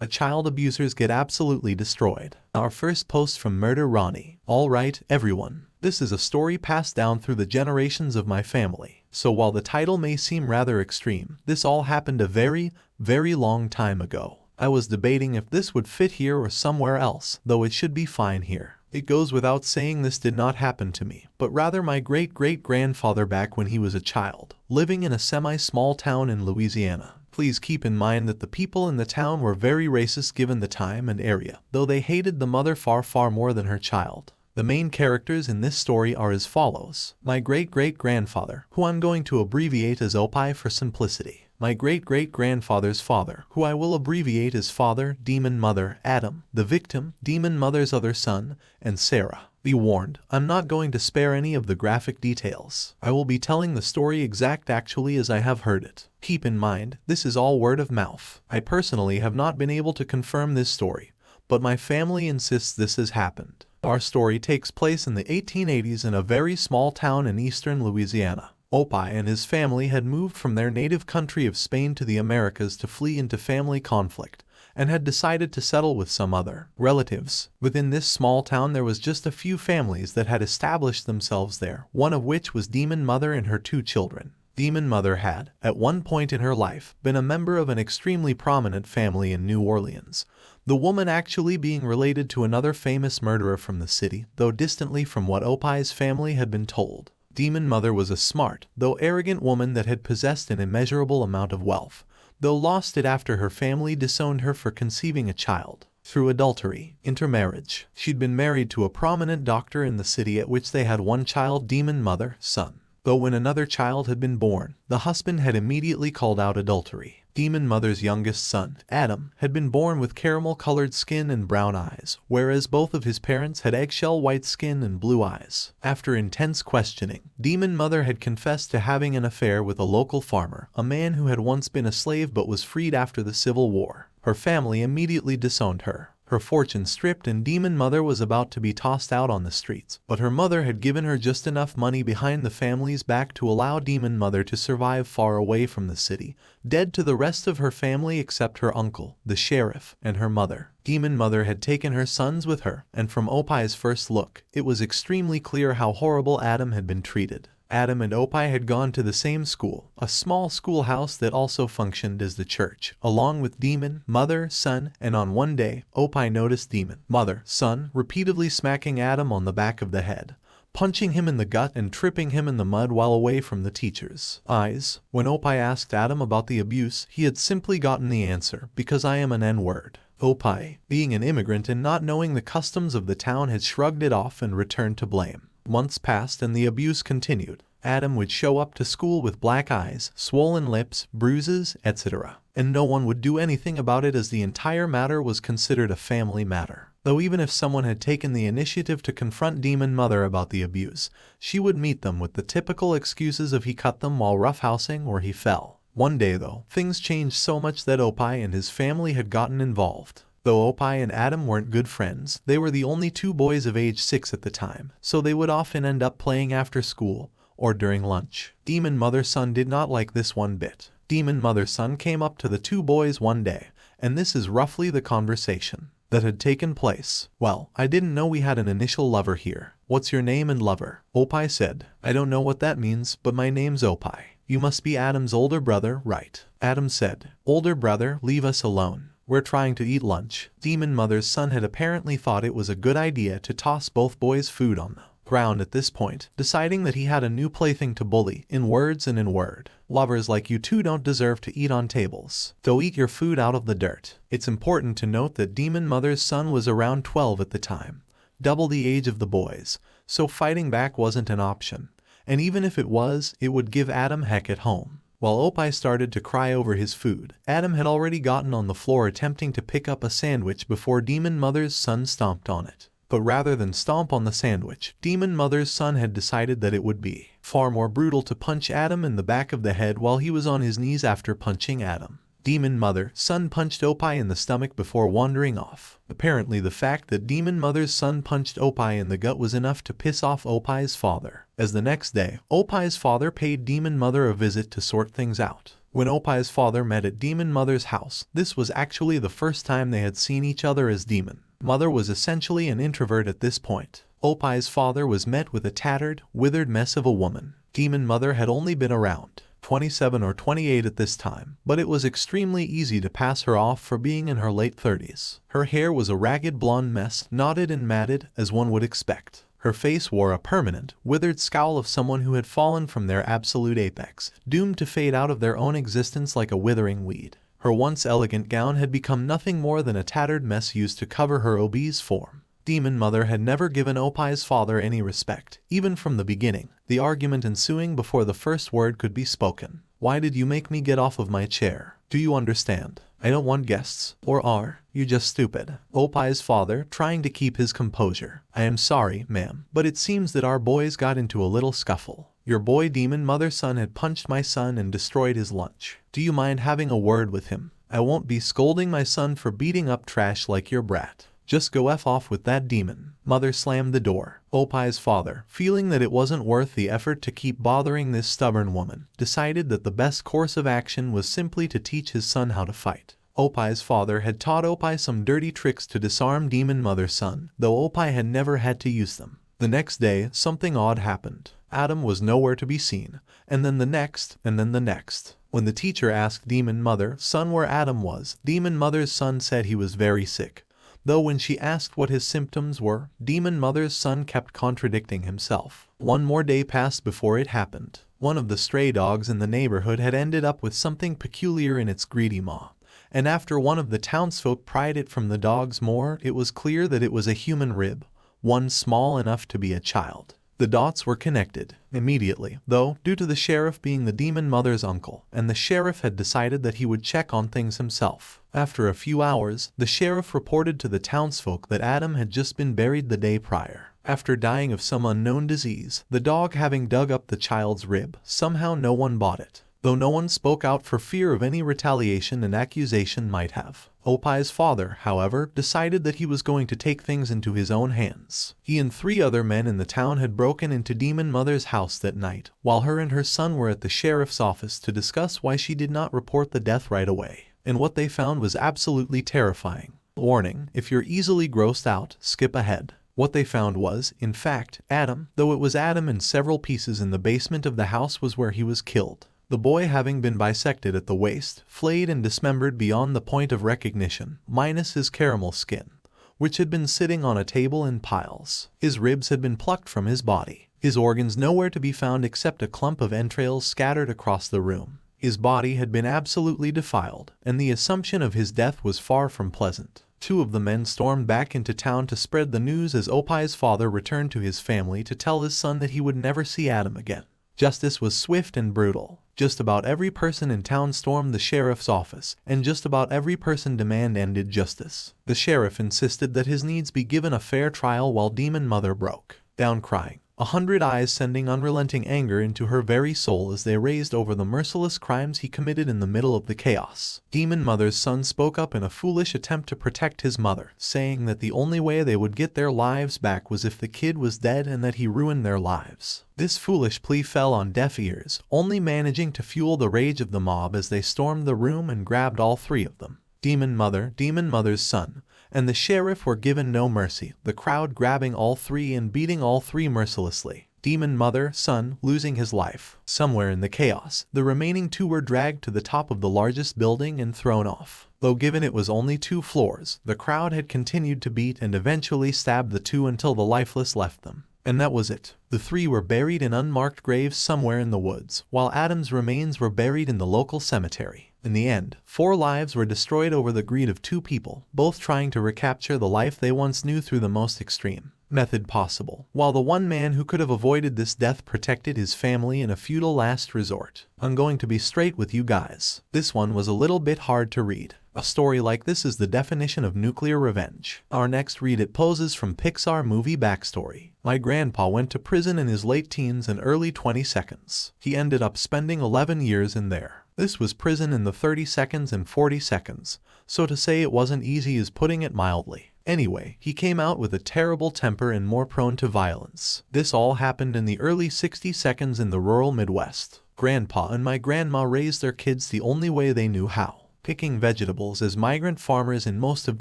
A child abusers get absolutely destroyed. Our first post from Murder Ronnie. Alright, everyone. This is a story passed down through the generations of my family. So while the title may seem rather extreme, this all happened a very, very long time ago. I was debating if this would fit here or somewhere else, though it should be fine here. It goes without saying this did not happen to me, but rather my great-great-grandfather back when he was a child, living in a semi-small town in Louisiana. Please keep in mind that the people in the town were very racist given the time and area, though they hated the mother far more than her child. The main characters in this story are as follows. My great-great-grandfather, who I'm going to abbreviate as Opie for simplicity. My great-great-grandfather's father, who I will abbreviate as Father, Demon Mother, Adam, the victim, Demon Mother's other son, and Sarah. Be warned, I'm not going to spare any of the graphic details. I will be telling the story actually as I have heard it. Keep in mind, this is all word of mouth. I personally have not been able to confirm this story, but my family insists this has happened. Our story takes place in the 1880s in a very small town in eastern Louisiana. Opie and his family had moved from their native country of Spain to the Americas to flee into family conflict, and had decided to settle with some other relatives. Within this small town there was just a few families that had established themselves there, one of which was Demon Mother and her 2 children. Demon Mother had, at one point in her life, been a member of an extremely prominent family in New Orleans, the woman actually being related to another famous murderer from the city, though distantly from what Opie's family had been told. Demon Mother was a smart, though arrogant woman that had possessed an immeasurable amount of wealth, though lost it after her family disowned her for conceiving a child through adultery, intermarriage. She'd been married to a prominent doctor in the city at which they had one child, Demon Mother, son. Though when another child had been born, the husband had immediately called out adultery. Demon Mother's youngest son, Adam, had been born with caramel-colored skin and brown eyes, whereas both of his parents had eggshell white skin and blue eyes. After intense questioning, Demon Mother had confessed to having an affair with a local farmer, a man who had once been a slave but was freed after the Civil War. Her family immediately disowned her. Her fortune stripped, and Demon Mother was about to be tossed out on the streets, but her mother had given her just enough money behind the family's back to allow Demon Mother to survive far away from the city, dead to the rest of her family except her uncle, the sheriff, and her mother. Demon Mother had taken her sons with her, and from Opie's first look, it was extremely clear how horrible Adam had been treated. Adam and Opie had gone to the same school, a small schoolhouse that also functioned as the church, along with Demon Mother, son, and on one day, Opie noticed Demon Mother, son, repeatedly smacking Adam on the back of the head, punching him in the gut and tripping him in the mud while away from the teacher's eyes. When Opie asked Adam about the abuse, he had simply gotten the answer, because I am an N-word. Opie, being an immigrant and not knowing the customs of the town, had shrugged it off and returned to blame. Months passed and the abuse continued. Adam would show up to school with black eyes, swollen lips, bruises, etc. And no one would do anything about it as the entire matter was considered a family matter. Though even if someone had taken the initiative to confront Demon Mother about the abuse, she would meet them with the typical excuses of he cut them while roughhousing or he fell. One day though, things changed so much that Opie and his family had gotten involved. Though Opie and Adam weren't good friends, they were the only 2 boys of age 6 at the time, so they would often end up playing after school or during lunch. Demon Mother's son did not like this one bit. Demon Mother's son came up to the 2 boys one day, and this is roughly the conversation that had taken place. Well, I didn't know we had an initial lover here. What's your name and lover? Opie said. I don't know what that means, but my name's Opie. You must be Adam's older brother, right? Adam said. Older brother, leave us alone. We're trying to eat lunch. Demon Mother's son had apparently thought it was a good idea to toss both boys' food on the ground at this point, deciding that he had a new plaything to bully, in words and in word. Lovers like you 2 don't deserve to eat on tables. Go eat your food out of the dirt. It's important to note that Demon Mother's son was around 12 at the time, double the age of the boys, so fighting back wasn't an option. And even if it was, it would give Adam heck at home. While Opie started to cry over his food, Adam had already gotten on the floor attempting to pick up a sandwich before Demon Mother's son stomped on it. But rather than stomp on the sandwich, Demon Mother's son had decided that it would be far more brutal to punch Adam in the back of the head while he was on his knees after punching Adam. Demon Mother's son punched Opie in the stomach before wandering off. Apparently the fact that Demon Mother's son punched Opie in the gut was enough to piss off Opie's father, as the next day, Opie's father paid Demon Mother a visit to sort things out. When Opai's father met at Demon Mother's house, this was actually the first time they had seen each other, as Demon Mother was essentially an introvert at this point. Opai's father was met with a tattered, withered mess of a woman. Demon Mother had only been around 27 or 28 at this time, but it was extremely easy to pass her off for being in her late 30s. Her hair was a ragged blonde mess, knotted and matted as one would expect. Her face wore a permanent, withered scowl of someone who had fallen from their absolute apex, doomed to fade out of their own existence like a withering weed. Her once elegant gown had become nothing more than a tattered mess used to cover her obese form. Demon Mother had never given Opai's father any respect, even from the beginning, the argument ensuing before the first word could be spoken. "Why did you make me get off of my chair? Do you understand? I don't want guests. Or are you just stupid?" Opai's father, trying to keep his composure. "I am sorry, ma'am, but it seems that our boys got into a little scuffle. Your boy Demon Mother's son had punched my son and destroyed his lunch. Do you mind having a word with him? I won't be scolding my son for beating up trash like your brat. Just go F off with that." Demon Mother slammed the door. Opai's father, feeling that it wasn't worth the effort to keep bothering this stubborn woman, decided that the best course of action was simply to teach his son how to fight. Opai's father had taught Opai some dirty tricks to disarm Demon Mother's son, though Opai had never had to use them. The next day, something odd happened. Adam was nowhere to be seen, and then the next, and then the next. When the teacher asked Demon Mother's son where Adam was, Demon Mother's son said he was very sick. Though when she asked what his symptoms were, Demon Mother's son kept contradicting himself. One more day passed before it happened. One of the stray dogs in the neighborhood had ended up with something peculiar in its greedy maw, and after one of the townsfolk pried it from the dog's maw, it was clear that it was a human rib, one small enough to be a child. The dots were connected immediately, though, due to the sheriff being the Demon Mother's uncle, and the sheriff had decided that he would check on things himself. After a few hours, the sheriff reported to the townsfolk that Adam had just been buried the day prior, after dying of some unknown disease, the dog having dug up the child's rib. Somehow no one bought it, though no one spoke out for fear of any retaliation an accusation might have. Opai's father, however, decided that he was going to take things into his own hands. He and 3 other men in the town had broken into Demon Mother's house that night, while her and her son were at the sheriff's office to discuss why she did not report the death right away. And what they found was absolutely terrifying. Warning: if you're easily grossed out, skip ahead. What they found was, in fact, Adam, though it was Adam in several pieces in the basement of the house was where he was killed. The boy having been bisected at the waist, flayed and dismembered beyond the point of recognition, minus his caramel skin, which had been sitting on a table in piles. His ribs had been plucked from his body. His organs nowhere to be found except a clump of entrails scattered across the room. His body had been absolutely defiled, and the assumption of his death was far from pleasant. 2 of the men stormed back into town to spread the news as Opai's father returned to his family to tell his son that he would never see Adam again. Justice was swift and brutal. Just about every person in town stormed the sheriff's office, and just about every person demanded justice. The sheriff insisted that his needs be given a fair trial while Demon Mother broke down crying, 100 eyes sending unrelenting anger into her very soul as they raised over the merciless crimes he committed in the middle of the chaos. Demon Mother's son spoke up in a foolish attempt to protect his mother, saying that the only way they would get their lives back was if the kid was dead and that he ruined their lives. This foolish plea fell on deaf ears, only managing to fuel the rage of the mob as they stormed the room and grabbed all 3 of them. Demon Mother, Demon Mother's son, and the sheriff were given no mercy, the crowd grabbing all 3 and beating all 3 mercilessly. Demon Mother, son, losing his life. Somewhere in the chaos, the remaining 2 were dragged to the top of the largest building and thrown off. Though given it was only 2 floors, the crowd had continued to beat and eventually stabbed the 2 until the lifeless left them. And that was it. The 3 were buried in unmarked graves somewhere in the woods, while Adam's remains were buried in the local cemetery. In the end, 4 lives were destroyed over the greed of 2 people, both trying to recapture the life they once knew through the most extreme method possible, while the one man who could have avoided this death protected his family in a futile last resort. I'm going to be straight with you guys. This one was a little bit hard to read. A story like this is the definition of nuclear revenge. Our next read it poses from Pixar movie backstory. My grandpa went to prison in his late teens and early 22nd. He ended up spending 11 years in there. This was prison in the 32nd and 42nd, so to say it wasn't easy is putting it mildly. Anyway, he came out with a terrible temper and more prone to violence. This all happened in the early 60s in the rural Midwest. Grandpa and my grandma raised their kids the only way they knew how, picking vegetables as migrant farmers in most of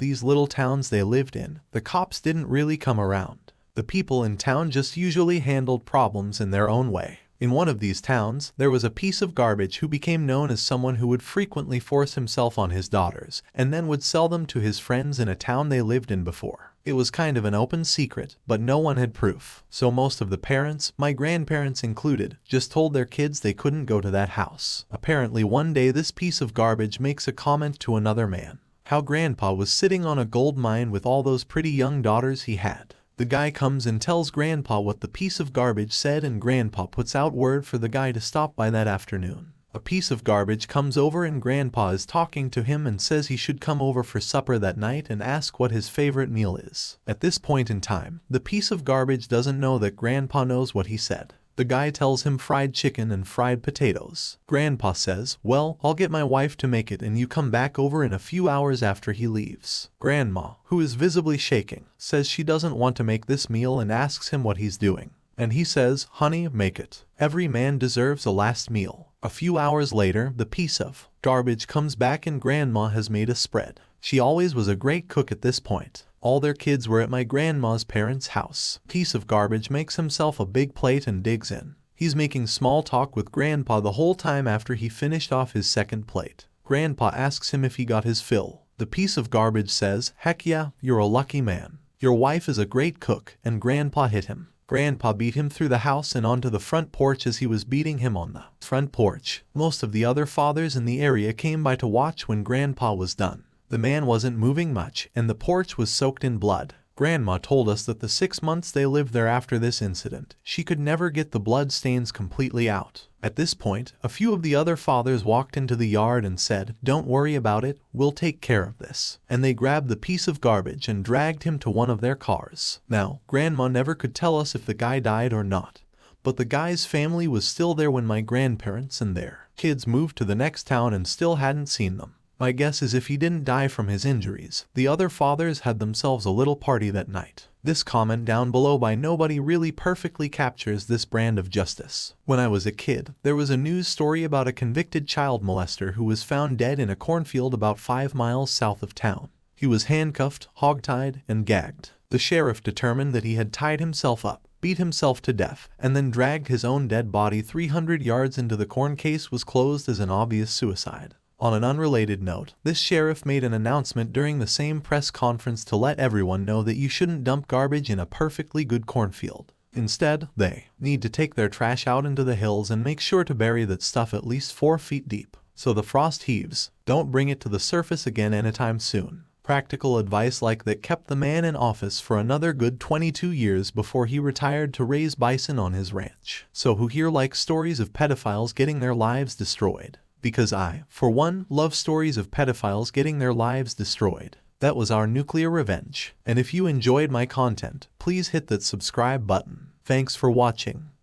these little towns they lived in. The cops didn't really come around. The people in town just usually handled problems in their own way. In one of these towns, there was a piece of garbage who became known as someone who would frequently force himself on his daughters, and then would sell them to his friends in a town they lived in before. It was kind of an open secret, but no one had proof. So most of the parents, my grandparents included, just told their kids they couldn't go to that house. Apparently one day this piece of garbage makes a comment to another man. How Grandpa was sitting on a gold mine with all those pretty young daughters he had. The guy comes and tells Grandpa what the piece of garbage said, and Grandpa puts out word for the guy to stop by that afternoon. A piece of garbage comes over and Grandpa is talking to him and says he should come over for supper that night and ask what his favorite meal is. At this point in time, the piece of garbage doesn't know that Grandpa knows what he said. The guy tells him fried chicken and fried potatoes. Grandpa says, "Well, I'll get my wife to make it and you come back over in a few hours after he leaves." Grandma, who is visibly shaking, says she doesn't want to make this meal and asks him what he's doing. And he says, "Honey, make it. Every man deserves a last meal." A few hours later, the piece of garbage comes back and Grandma has made a spread. She always was a great cook at this point. All their kids were at my grandma's parents' house. Piece of garbage makes himself a big plate and digs in. He's making small talk with Grandpa the whole time after he finished off his second plate. Grandpa asks him if he got his fill. The piece of garbage says, "Heck yeah, you're a lucky man. Your wife is a great cook," and Grandpa hit him. Grandpa beat him through the house and onto the front porch as he was beating him on the front porch. Most of the other fathers in the area came by to watch when Grandpa was done. The man wasn't moving much, and the porch was soaked in blood. Grandma told us that the 6 months they lived there after this incident, she could never get the blood stains completely out. At this point, a few of the other fathers walked into the yard and said, "Don't worry about it, we'll take care of this." And they grabbed the piece of garbage and dragged him to one of their cars. Now, Grandma never could tell us if the guy died or not, but the guy's family was still there when my grandparents and their kids moved to the next town and still hadn't seen them. My guess is if he didn't die from his injuries, the other fathers had themselves a little party that night. This comment down below by nobody really perfectly captures this brand of justice. When I was a kid, there was a news story about a convicted child molester who was found dead in a cornfield about 5 miles south of town. He was handcuffed, hogtied, and gagged. The sheriff determined that he had tied himself up, beat himself to death, and then dragged his own dead body 300 yards into the corn. Case was closed as an obvious suicide. On an unrelated note, this sheriff made an announcement during the same press conference to let everyone know that you shouldn't dump garbage in a perfectly good cornfield. Instead, they need to take their trash out into the hills and make sure to bury that stuff at least 4 feet deep. So the frost heaves, don't bring it to the surface again anytime soon. Practical advice like that kept the man in office for another good 22 years before he retired to raise bison on his ranch. So who here likes stories of pedophiles getting their lives destroyed? Because I, for one, love stories of pedophiles getting their lives destroyed. That was our nuclear revenge. And if you enjoyed my content, please hit that subscribe button. Thanks for watching.